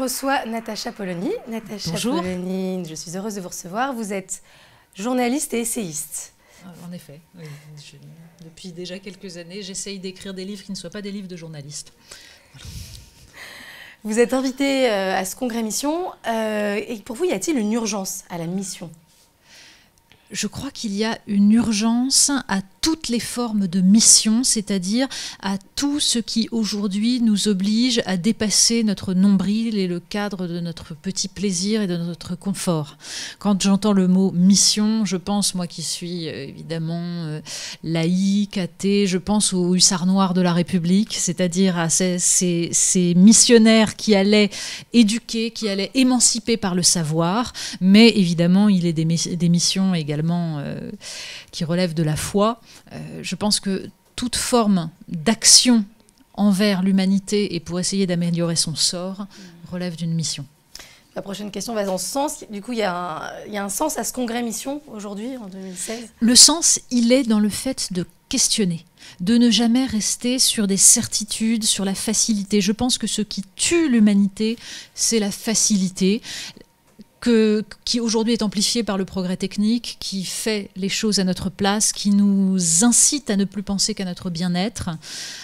reçois Natacha Polony. Natacha Bonjour. Polony, je suis heureuse de vous recevoir. Vous êtes journaliste et essayiste. En effet, oui. Depuis déjà quelques années, j'essaye d'écrire des livres qui ne soient pas des livres de journalistes. Voilà. Vous êtes invitée à ce congrès Mission. Et pour vous, y a-t-il une urgence à la mission ? Je crois qu'il y a une urgence à toutes les formes de mission, c'est-à-dire à tout ce qui aujourd'hui nous oblige à dépasser notre nombril et le cadre de notre petit plaisir et de notre confort. Quand j'entends le mot mission, je pense, moi qui suis évidemment laïque, athée, je pense aux hussards noirs de la République, c'est-à-dire à ces missionnaires qui allaient éduquer, qui allaient émanciper par le savoir, mais évidemment il est des missions également qui relèvent de la foi. Je pense que toute forme d'action envers l'humanité et pour essayer d'améliorer son sort relève d'une mission. La prochaine question va dans ce sens. Du coup, il y a un sens à ce congrès Mission aujourd'hui, en 2016 ? Le sens, il est dans le fait de questionner, de ne jamais rester sur des certitudes, sur la facilité. Je pense que ce qui tue l'humanité, c'est la facilité, qui aujourd'hui est amplifié par le progrès technique, qui fait les choses à notre place, qui nous incite à ne plus penser qu'à notre bien-être,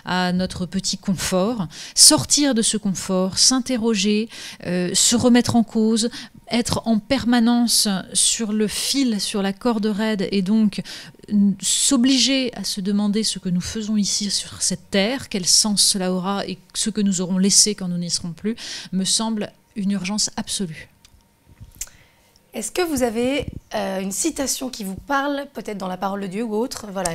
à notre petit confort. Sortir de ce confort, s'interroger, se remettre en cause, être en permanence sur le fil, sur la corde raide, et donc s'obliger à se demander ce que nous faisons ici sur cette terre, quel sens cela aura et ce que nous aurons laissé quand nous n'y serons plus, me semble une urgence absolue. Est-ce que vous avez une citation qui vous parle, peut-être dans la parole de Dieu ou autre, voilà,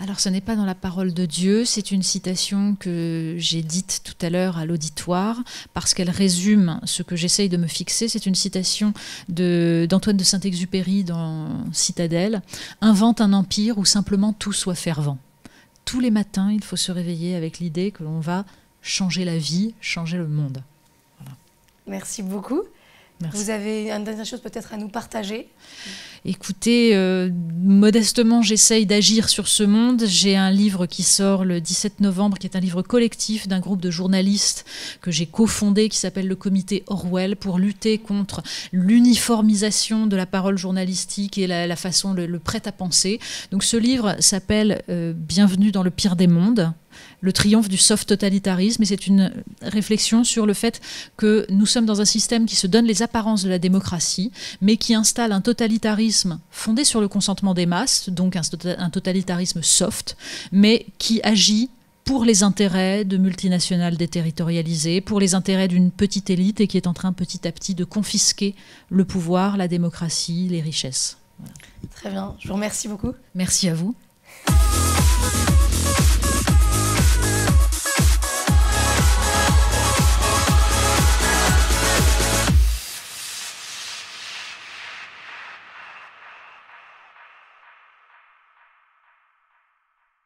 Alors ce n'est pas dans la parole de Dieu, c'est une citation que j'ai dite tout à l'heure à l'auditoire, parce qu'elle résume ce que j'essaye de me fixer. C'est une citation d'Antoine de Saint-Exupéry dans Citadelle. « Invente un empire où simplement tout soit fervent. Tous les matins, il faut se réveiller avec l'idée que l'on va changer la vie, changer le monde. » Voilà. Merci beaucoup. Merci. Vous avez une dernière chose peut-être à nous partager ? Écoutez, modestement, j'essaye d'agir sur ce monde. J'ai un livre qui sort le 17 novembre, qui est un livre collectif d'un groupe de journalistes que j'ai cofondé, qui s'appelle le Comité Orwell, pour lutter contre l'uniformisation de la parole journalistique et la façon, le prêt-à-penser. Donc ce livre s'appelle Bienvenue dans le pire des mondes. Le triomphe du soft totalitarisme, et c'est une réflexion sur le fait que nous sommes dans un système qui se donne les apparences de la démocratie, mais qui installe un totalitarisme fondé sur le consentement des masses, donc un totalitarisme soft, mais qui agit pour les intérêts de multinationales déterritorialisées, pour les intérêts d'une petite élite, et qui est en train petit à petit de confisquer le pouvoir, la démocratie, les richesses. Voilà. Très bien, je vous remercie beaucoup. Merci à vous.